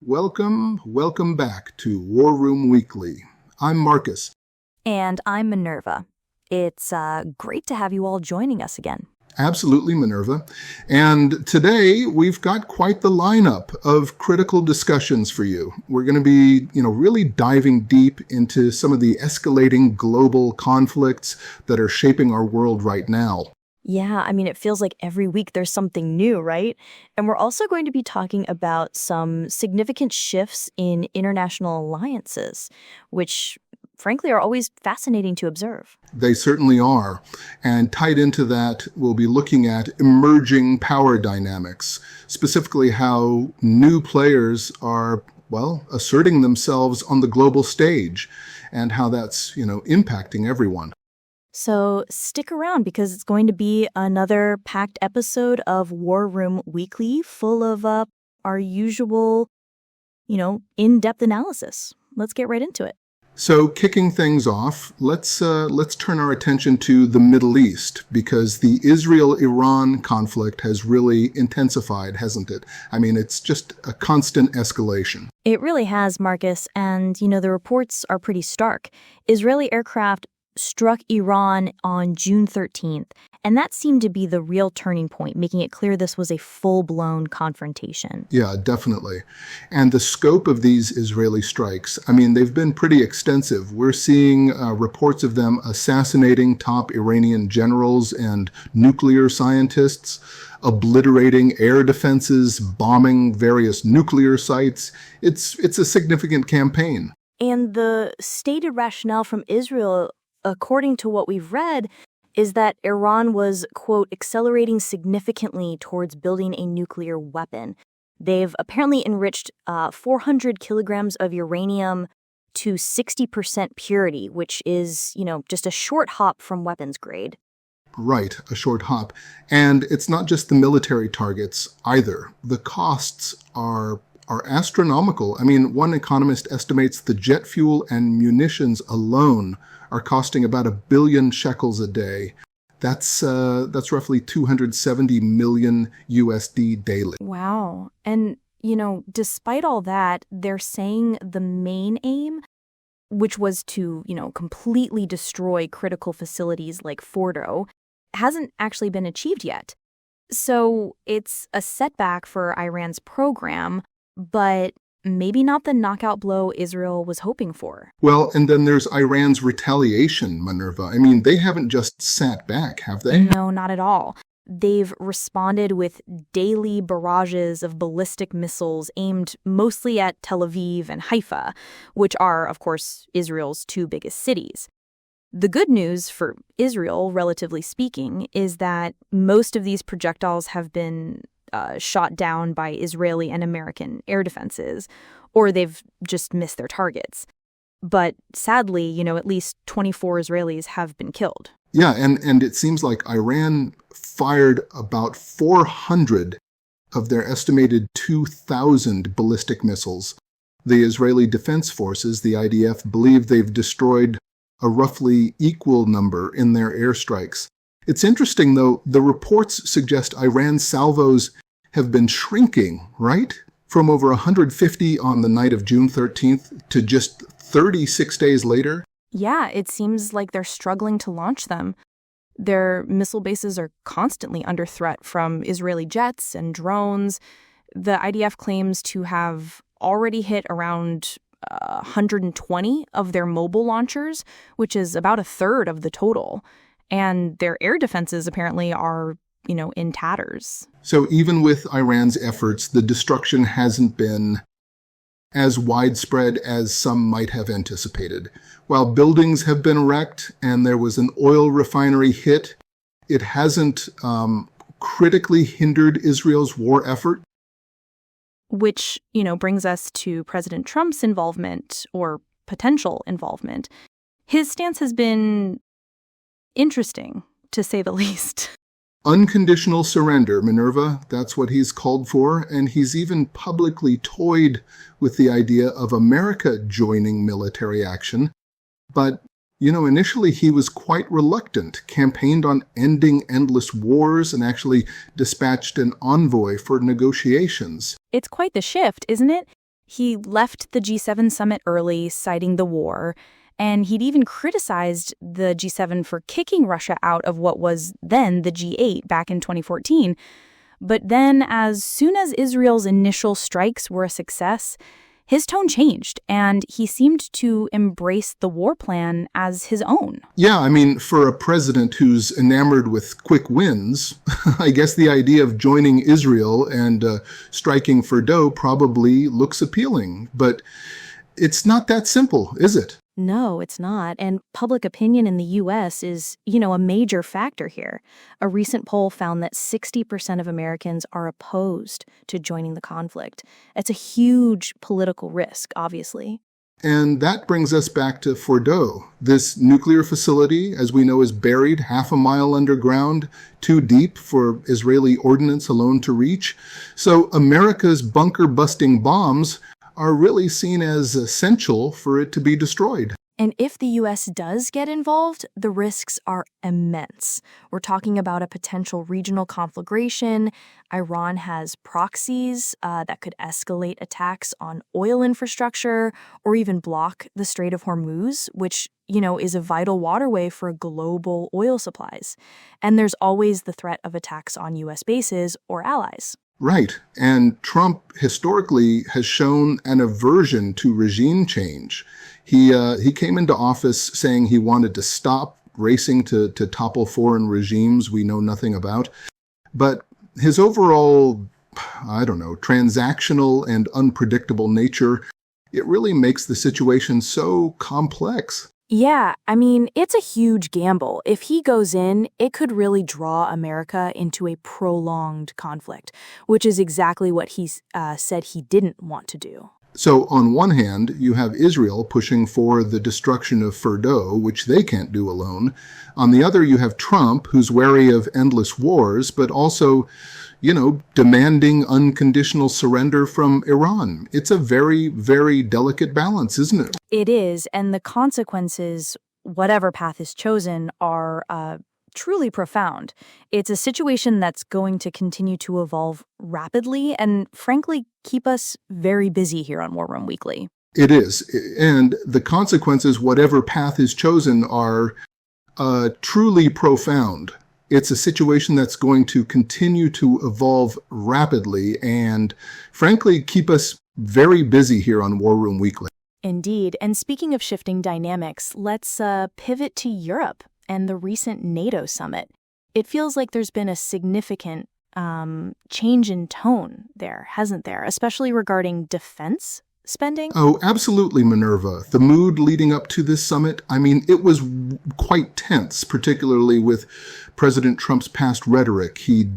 Welcome back to War Room Weekly. I'm Marcus. And I'm Minerva. It's great to have you all joining us again. Absolutely, Minerva. And today we've got quite the lineup of critical discussions for you. We're going to be, really diving deep into some of the escalating global conflicts that are shaping our world right now. Yeah, it feels like every week there's something new, right? And we're also going to be talking about some significant shifts in international alliances, which frankly are always fascinating to observe. They certainly are. And tied into that, we'll be looking at emerging power dynamics, specifically how new players are, asserting themselves on the global stage and how that's, impacting everyone. So stick around because it's going to be another packed episode of War Room Weekly full of our usual, in-depth analysis. Let's get right into it. So kicking things off, let's turn our attention to the Middle East because the Israel-Iran conflict has really intensified, hasn't it? It's just a constant escalation. It really has, Marcus, and the reports are pretty stark. Israeli aircraft struck Iran on June 13th, and that seemed to be the real turning point, making it clear this was a full-blown confrontation. Yeah, definitely. And the scope of these Israeli strikes, they've been pretty extensive. We're seeing reports of them assassinating top Iranian generals and nuclear scientists, obliterating air defenses, bombing various nuclear sites. It's a significant campaign. And the stated rationale from Israel, according to what we've read, is that Iran was, quote, accelerating significantly towards building a nuclear weapon. They've apparently enriched 400 kilograms of uranium to 60% purity, which is, just a short hop from weapons grade. Right, a short hop. And it's not just the military targets either. The costs are astronomical. One economist estimates the jet fuel and munitions alone are costing about 1 billion shekels a day. That's roughly 270 million USD daily. Wow. And, despite all that, they're saying the main aim, which was to, completely destroy critical facilities like Fordo, hasn't actually been achieved yet. So it's a setback for Iran's program, but maybe not the knockout blow Israel was hoping for. Well, and then there's Iran's retaliation, Minerva. They haven't just sat back, have they? No, not at all. They've responded with daily barrages of ballistic missiles aimed mostly at Tel Aviv and Haifa, which are, of course, Israel's two biggest cities. The good news for Israel, relatively speaking, is that most of these projectiles have been shot down by Israeli and American air defenses, or they've just missed their targets. But sadly, at least 24 Israelis have been killed. Yeah, and it seems like Iran fired about 400 of their estimated 2,000 ballistic missiles. The Israeli Defense Forces, the IDF, believe they've destroyed a roughly equal number in their airstrikes. It's interesting, though, the reports suggest Iran's salvos have been shrinking, right? From over 150 on the night of June 13th to just 36 days later. Yeah, it seems like they're struggling to launch them. Their missile bases are constantly under threat from Israeli jets and drones. The IDF claims to have already hit around 120 of their mobile launchers, which is about a third of the total. And their air defenses apparently are, in tatters. So even with Iran's efforts, the destruction hasn't been as widespread as some might have anticipated. While buildings have been wrecked and there was an oil refinery hit, it hasn't critically hindered Israel's war effort. Which, brings us to President Trump's involvement or potential involvement. His stance has been interesting, to say the least. Unconditional surrender, Minerva, that's what he's called for, and he's even publicly toyed with the idea of America joining military action. But, initially he was quite reluctant, campaigned on ending endless wars, and actually dispatched an envoy for negotiations. It's quite the shift, isn't it? He left the G7 summit early, citing the war, and he'd even criticized the G7 for kicking Russia out of what was then the G8 back in 2014. But then, as soon as Israel's initial strikes were a success, his tone changed, and he seemed to embrace the war plan as his own. Yeah, I mean, for a president who's enamored with quick wins, I guess the idea of joining Israel and striking for dough probably looks appealing. But it's not that simple, is it? No, it's not. And public opinion in the U.S. is, a major factor here. A recent poll found that 60% of Americans are opposed to joining the conflict. It's a huge political risk, obviously. And that brings us back to Fordo. This nuclear facility, as we know, is buried half a mile underground, too deep for Israeli ordnance alone to reach. So America's bunker-busting bombs are really seen as essential for it to be destroyed. And if the U.S. does get involved, the risks are immense. We're talking about a potential regional conflagration. Iran has proxies that could escalate attacks on oil infrastructure or even block the Strait of Hormuz, which, is a vital waterway for global oil supplies. And there's always the threat of attacks on U.S. bases or allies. Right. And Trump historically has shown an aversion to regime change. He came into office saying he wanted to stop racing to topple foreign regimes we know nothing about. But his overall, transactional and unpredictable nature, it really makes the situation so complex. Yeah, it's a huge gamble. If he goes in, it could really draw America into a prolonged conflict, which is exactly what he said he didn't want to do. So on one hand, you have Israel pushing for the destruction of Fordo, which they can't do alone. On the other, you have Trump, who's wary of endless wars, but also, demanding unconditional surrender from Iran. It's a very, very delicate balance, isn't it? It is, and the consequences, whatever path is chosen, are truly profound. It's a situation that's going to continue to evolve rapidly and, frankly, keep us very busy here on War Room Weekly. It is. And the consequences, whatever path is chosen, are truly profound. It's a situation that's going to continue to evolve rapidly and, frankly, keep us very busy here on War Room Weekly. Indeed. And speaking of shifting dynamics, let's pivot to Europe and the recent NATO summit. It feels like there's been a significant change in tone there, hasn't there? Especially regarding defense spending? Oh, absolutely, Minerva. The mood leading up to this summit, it was quite tense, particularly with President Trump's past rhetoric. He'd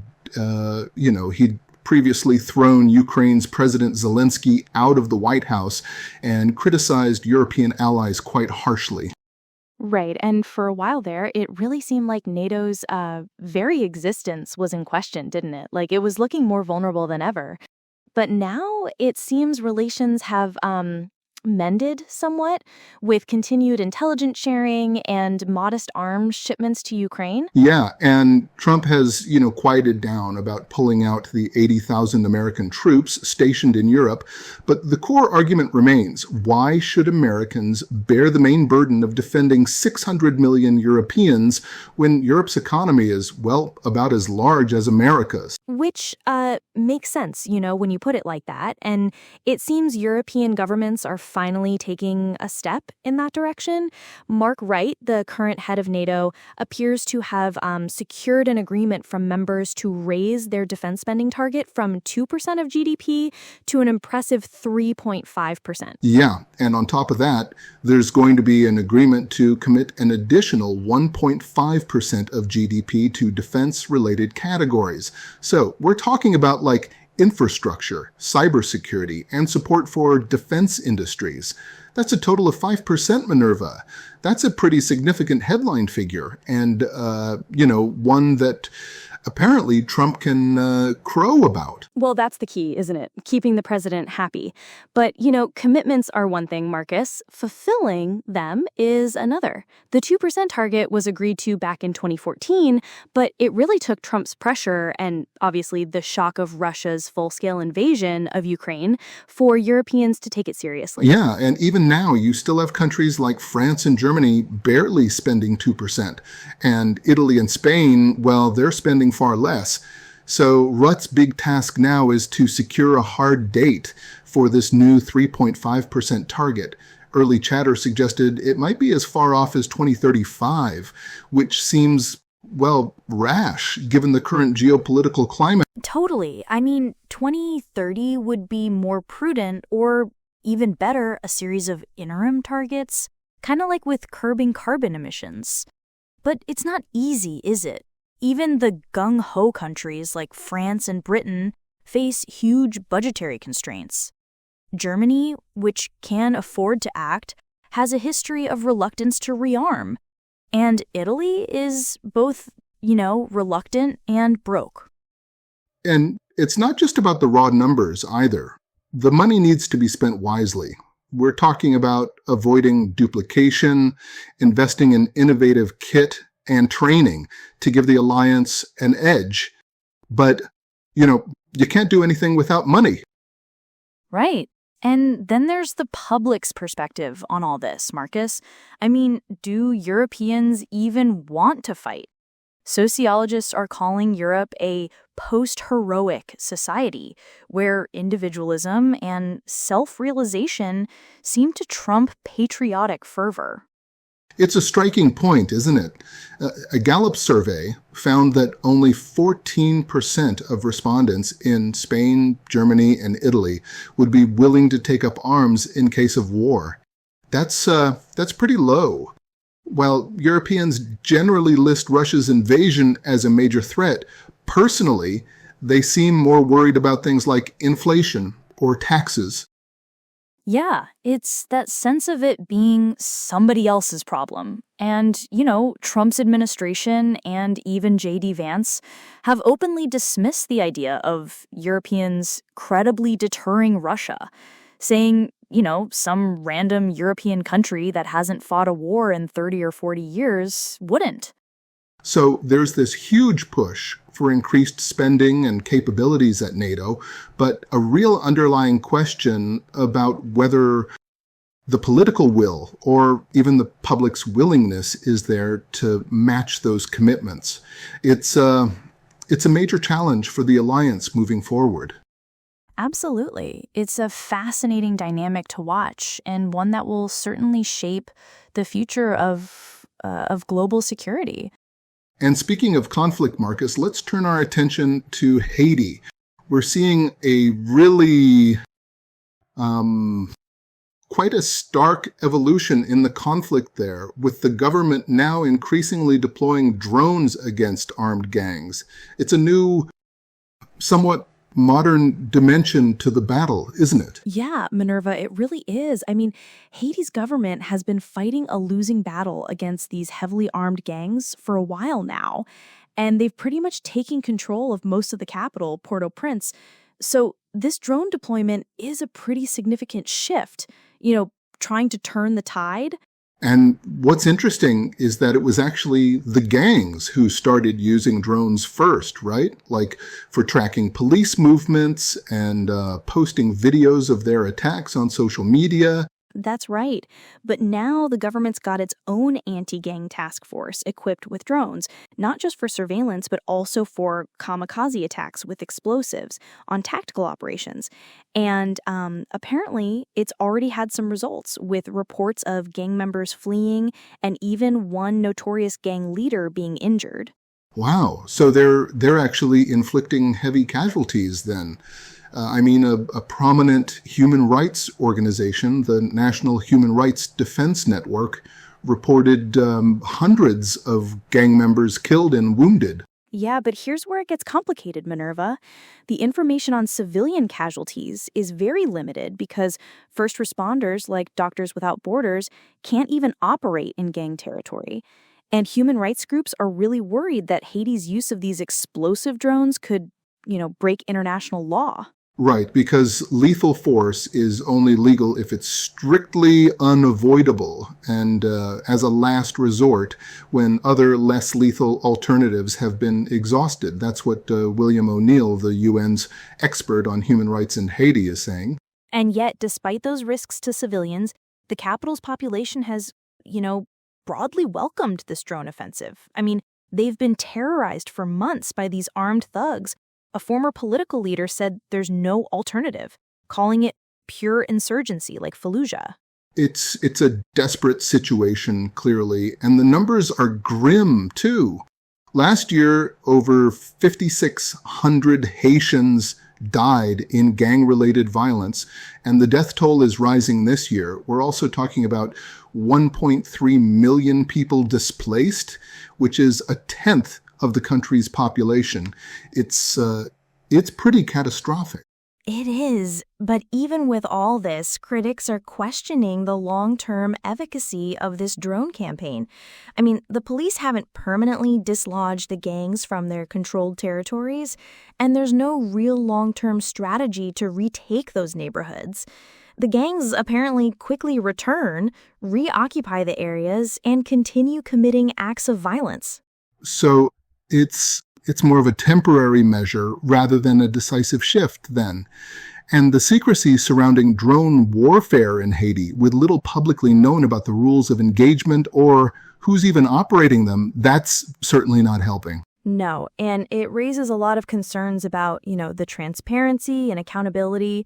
previously thrown Ukraine's President Zelensky out of the White House and criticized European allies quite harshly. Right, and for a while there, it really seemed like NATO's very existence was in question, didn't it? Like, it was looking more vulnerable than ever. But now it seems relations have mended somewhat with continued intelligence sharing and modest arms shipments to Ukraine. Yeah, and Trump has, quieted down about pulling out the 80,000 American troops stationed in Europe. But the core argument remains, why should Americans bear the main burden of defending 600 million Europeans when Europe's economy is, about as large as America's? Which makes sense, when you put it like that. And it seems European governments are finally taking a step in that direction. Mark Wright, the current head of NATO, appears to have secured an agreement from members to raise their defense spending target from 2% of GDP to an impressive 3.5%. Yeah, and on top of that, there's going to be an agreement to commit an additional 1.5% of GDP to defense-related categories. So we're talking about infrastructure, cybersecurity, and support for defense industries. That's a total of 5%, Minerva. That's a pretty significant headline figure, and, one that apparently Trump can crow about. Well, that's the key, isn't it? Keeping the president happy. But, commitments are one thing, Marcus. Fulfilling them is another. The 2% target was agreed to back in 2014, but it really took Trump's pressure and obviously the shock of Russia's full-scale invasion of Ukraine for Europeans to take it seriously. Yeah, and even now you still have countries like France and Germany barely spending 2%. And Italy and Spain, well, they're spending far less. So Rutt's big task now is to secure a hard date for this new 3.5% target. Early chatter suggested it might be as far off as 2035, which seems, well, rash given the current geopolitical climate. Totally. 2030 would be more prudent, or even better, a series of interim targets, kind of like with curbing carbon emissions. But it's not easy, is it? Even the gung-ho countries like France and Britain face huge budgetary constraints. Germany, which can afford to act, has a history of reluctance to rearm. And Italy is both, reluctant and broke. And it's not just about the raw numbers either. The money needs to be spent wisely. We're talking about avoiding duplication, investing in innovative kit and training to give the alliance an edge. But, you can't do anything without money. Right. And then there's the public's perspective on all this, Marcus. Do Europeans even want to fight? Sociologists are calling Europe a post-heroic society where individualism and self-realization seem to trump patriotic fervor. It's a striking point, isn't it? A Gallup survey found that only 14% of respondents in Spain, Germany, and Italy would be willing to take up arms in case of war. That's pretty low. While Europeans generally list Russia's invasion as a major threat, personally, they seem more worried about things like inflation or taxes. Yeah, it's that sense of it being somebody else's problem. And, Trump's administration and even J.D. Vance have openly dismissed the idea of Europeans credibly deterring Russia, saying, some random European country that hasn't fought a war in 30 or 40 years wouldn't. So there's this huge push for increased spending and capabilities at NATO, but a real underlying question about whether the political will or even the public's willingness is there to match those commitments. It's a major challenge for the alliance moving forward. Absolutely. It's a fascinating dynamic to watch, and one that will certainly shape the future of global security. And speaking of conflict, Marcus, let's turn our attention to Haiti. We're seeing a really quite a stark evolution in the conflict there, with the government now increasingly deploying drones against armed gangs. It's a new, somewhat modern dimension to the battle, isn't it? Yeah, Minerva, it really is. Haiti's government has been fighting a losing battle against these heavily armed gangs for a while now, and they've pretty much taken control of most of the capital, Port-au-Prince. So this drone deployment is a pretty significant shift, trying to turn the tide. And what's interesting is that it was actually the gangs who started using drones first, right? Like for tracking police movements and posting videos of their attacks on social media. That's right. But now the government's got its own anti-gang task force equipped with drones, not just for surveillance, but also for kamikaze attacks with explosives on tactical operations. And apparently, it's already had some results, with reports of gang members fleeing and even one notorious gang leader being injured. Wow. So they're actually inflicting heavy casualties then. A prominent human rights organization, the National Human Rights Defense Network, reported hundreds of gang members killed and wounded. Yeah, but here's where it gets complicated, Minerva. The information on civilian casualties is very limited because first responders, like Doctors Without Borders, can't even operate in gang territory. And human rights groups are really worried that Haiti's use of these explosive drones could, break international law. Right, because lethal force is only legal if it's strictly unavoidable and as a last resort when other less lethal alternatives have been exhausted. That's what William O'Neill, the UN's expert on human rights in Haiti, is saying. And yet, despite those risks to civilians, the capital's population has, broadly welcomed this drone offensive. I mean, they've been terrorized for months by these armed thugs. A former political leader said there's no alternative, calling it pure insurgency like Fallujah. It's a desperate situation, clearly, and the numbers are grim, too. Last year, over 5,600 Haitians died in gang-related violence, and the death toll is rising this year. We're also talking about 1.3 million people displaced, which is a tenth of the country's population. It's pretty catastrophic. It is, but even with all this, critics are questioning the long-term efficacy of this drone campaign. I mean, the police haven't permanently dislodged the gangs from their controlled territories, and there's no real long-term strategy to retake those neighborhoods. The gangs apparently quickly return, reoccupy the areas, and continue committing acts of violence. So it's more of a temporary measure rather than a decisive shift then. And the secrecy surrounding drone warfare in Haiti, with little publicly known about the rules of engagement or who's even operating them, that's certainly not helping. No, and it raises a lot of concerns about, the transparency and accountability.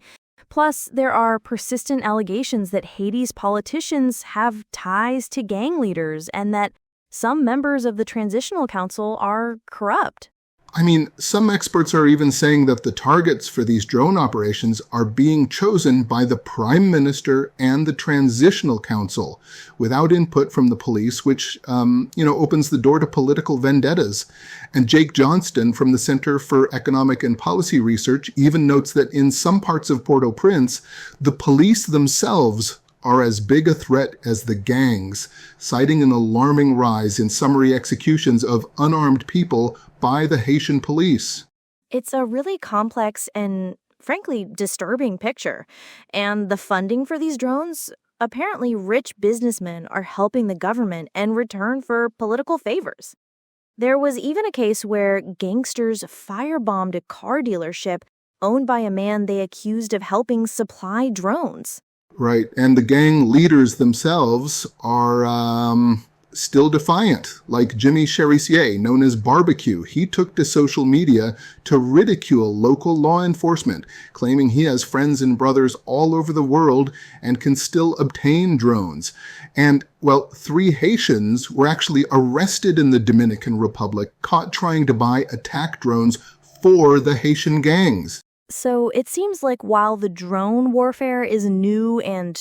Plus, there are persistent allegations that Haiti's politicians have ties to gang leaders and that some members of the Transitional Council are corrupt. I mean, some experts are even saying that the targets for these drone operations are being chosen by the Prime Minister and the Transitional Council without input from the police, which, opens the door to political vendettas. And Jake Johnston from the Center for Economic and Policy Research even notes that in some parts of Port-au-Prince, the police themselves are as big a threat as the gangs, citing an alarming rise in summary executions of unarmed people by the Haitian police. It's a really complex and, frankly, disturbing picture. And the funding for these drones, apparently rich businessmen are helping the government in return for political favors. There was even a case where gangsters firebombed a car dealership owned by a man they accused of helping supply drones. Right, and the gang leaders themselves are still defiant, like Jimmy Cherissier, known as Barbecue. He took to social media to ridicule local law enforcement, claiming he has friends and brothers all over the world and can still obtain drones. And, 3 Haitians were actually arrested in the Dominican Republic, caught trying to buy attack drones for the Haitian gangs. So it seems like while the drone warfare is new and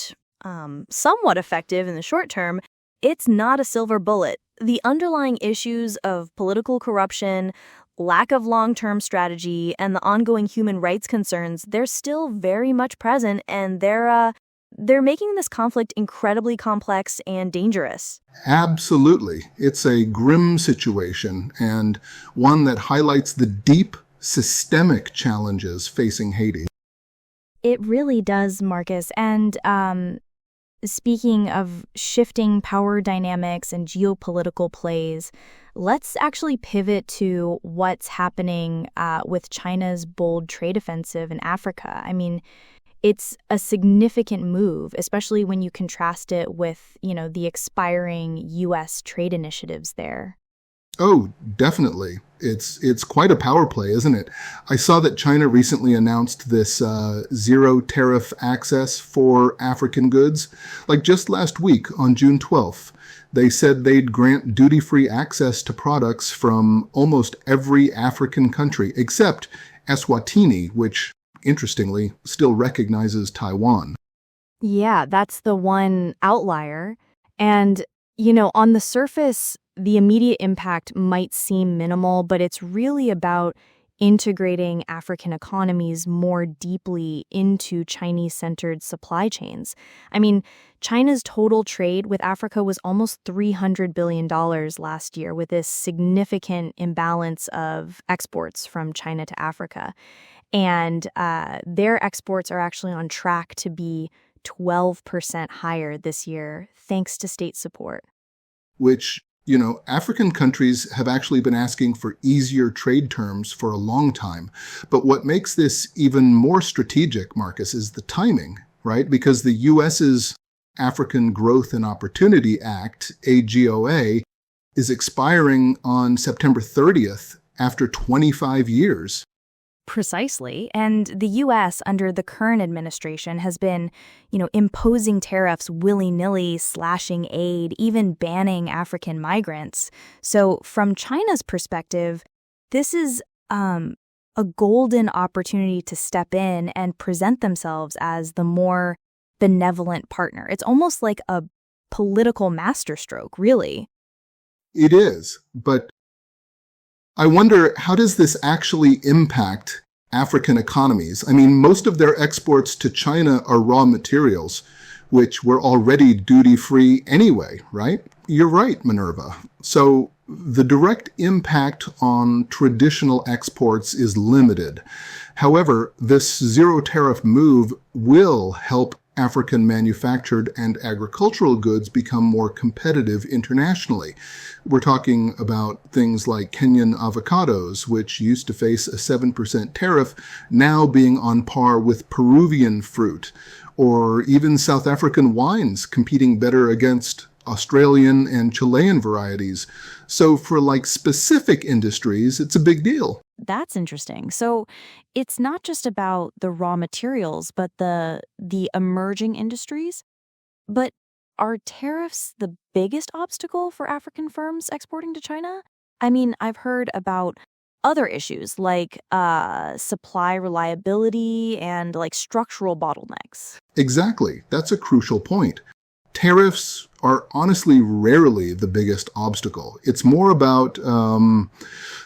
somewhat effective in the short term, it's not a silver bullet. The underlying issues of political corruption, lack of long-term strategy, and the ongoing human rights concerns, they're still very much present, and they're making this conflict incredibly complex and dangerous. Absolutely. It's a grim situation, and one that highlights the deep systemic challenges facing Haiti. It really does, Marcus. And speaking of shifting power dynamics and geopolitical plays, let's actually pivot to what's happening with China's bold trade offensive in Africa. I mean, it's a significant move, especially when you contrast it with, the expiring U.S. trade initiatives there. Oh, definitely. It's quite a power play, isn't it? I saw that China recently announced this zero tariff access for African goods. Like just last week on June 12th, they said they'd grant duty-free access to products from almost every African country except Eswatini, which, interestingly, still recognizes Taiwan. Yeah, that's the one outlier. And, on the surface, the immediate impact might seem minimal, but it's really about integrating African economies more deeply into Chinese-centered supply chains. I mean, China's total trade with Africa was almost $300 billion last year, with this significant imbalance of exports from China to Africa. And their exports are actually on track to be 12% higher this year, thanks to state support. Which, African countries have actually been asking for easier trade terms for a long time. But what makes this even more strategic, Marcus, is the timing, right? Because the U.S.'s African Growth and Opportunity Act, AGOA, is expiring on September 30th after 25 years. Precisely. And the U.S., under the current administration, has been, imposing tariffs willy-nilly, slashing aid, even banning African migrants. So from China's perspective, this is a golden opportunity to step in and present themselves as the more benevolent partner. It's almost like a political masterstroke, really. It is, but I wonder, how does this actually impact African economies? I mean, most of their exports to China are raw materials, which were already duty-free anyway, right? You're right, Minerva. So the direct impact on traditional exports is limited. However, this zero-tariff move will help African manufactured and agricultural goods become more competitive internationally. We're talking about things like Kenyan avocados, which used to face a 7% tariff, now being on par with Peruvian fruit, or even South African wines competing better against Australian and Chilean varieties. So for specific industries, it's a big deal. That's interesting. So it's not just about the raw materials, but the emerging industries. But are tariffs the biggest obstacle for African firms exporting to China? I mean, I've heard about other issues like supply reliability and structural bottlenecks. Exactly. That's a crucial point. Tariffs are honestly rarely the biggest obstacle. It's more about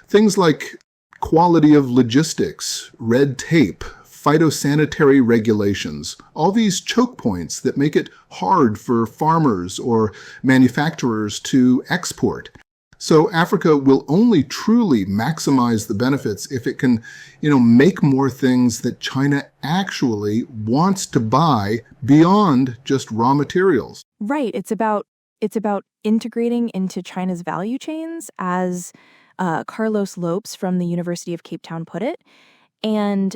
things like quality of logistics, red tape, phytosanitary regulations, all these choke points that make it hard for farmers or manufacturers to export. So Africa will only truly maximize the benefits if it can, make more things that China actually wants to buy beyond just raw materials. Right. It's about integrating into China's value chains, as Carlos Lopes from the University of Cape Town put it. And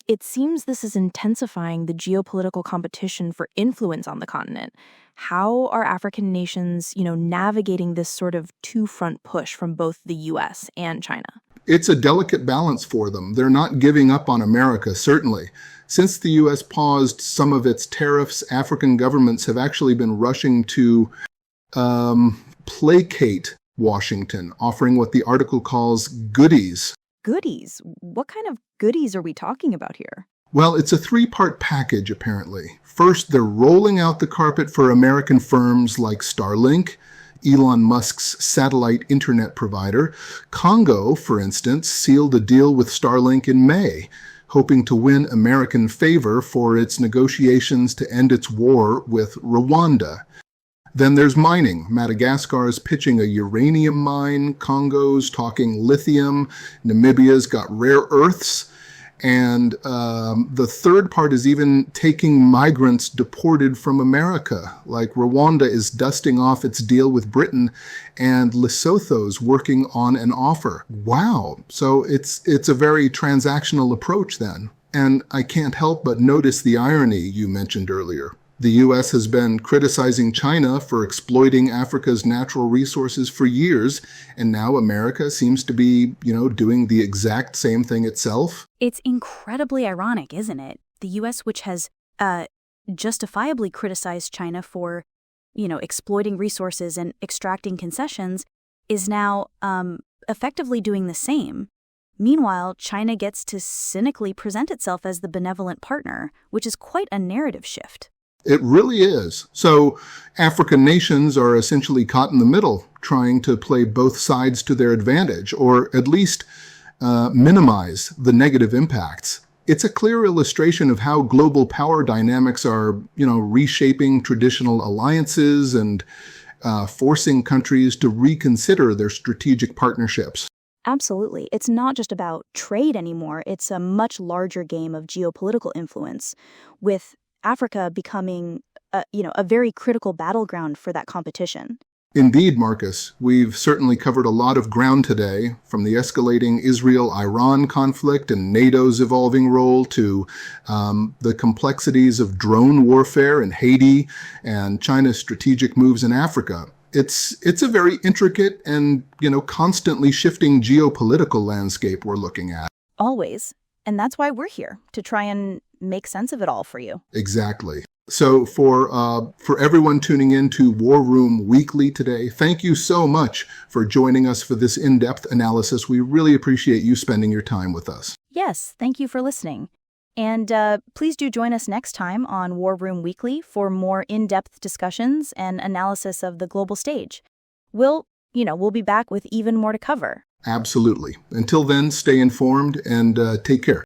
it seems this is intensifying the geopolitical competition for influence on the continent. How are African nations, navigating this sort of two-front push from both the U.S. and China? It's a delicate balance for them. They're not giving up on America, certainly. Since the U.S. paused some of its tariffs, African governments have actually been rushing to placate Washington, offering what the article calls goodies. Goodies? What kind of goodies are we talking about here? Well, it's a three-part package, apparently. First, they're rolling out the carpet for American firms like Starlink, Elon Musk's satellite internet provider. Congo, for instance, sealed a deal with Starlink in May, hoping to win American favor for its negotiations to end its war with Rwanda. Then there's mining. Madagascar is pitching a uranium mine. Congo's talking lithium. Namibia's got rare earths. And the third part is even taking migrants deported from America. Like Rwanda is dusting off its deal with Britain, and Lesotho's working on an offer. Wow. So it's a very transactional approach then. And I can't help but notice the irony you mentioned earlier. The U.S. has been criticizing China for exploiting Africa's natural resources for years, and now America seems to be, doing the exact same thing itself. It's incredibly ironic, isn't it? The U.S., which has justifiably criticized China for, exploiting resources and extracting concessions, is now effectively doing the same. Meanwhile, China gets to cynically present itself as the benevolent partner, which is quite a narrative shift. It really is. So African nations are essentially caught in the middle, trying to play both sides to their advantage, or at least minimize the negative impacts. It's a clear illustration of how global power dynamics are, reshaping traditional alliances and forcing countries to reconsider their strategic partnerships. Absolutely. It's not just about trade anymore. It's a much larger game of geopolitical influence, with Africa becoming a very critical battleground for that competition. Indeed, Marcus, we've certainly covered a lot of ground today, from the escalating Israel-Iran conflict and NATO's evolving role to the complexities of drone warfare in Haiti and China's strategic moves in Africa. It's a very intricate and, constantly shifting geopolitical landscape we're looking at. Always. And that's why we're here, to try and make sense of it all for you. Exactly. So for everyone tuning in to War Room Weekly today, thank you so much for joining us for this in-depth analysis. We really appreciate you spending your time with us. Yes, thank you for listening. And please do join us next time on War Room Weekly for more in-depth discussions and analysis of the global stage. We'll be back with even more to cover. Absolutely. Until then, stay informed and take care.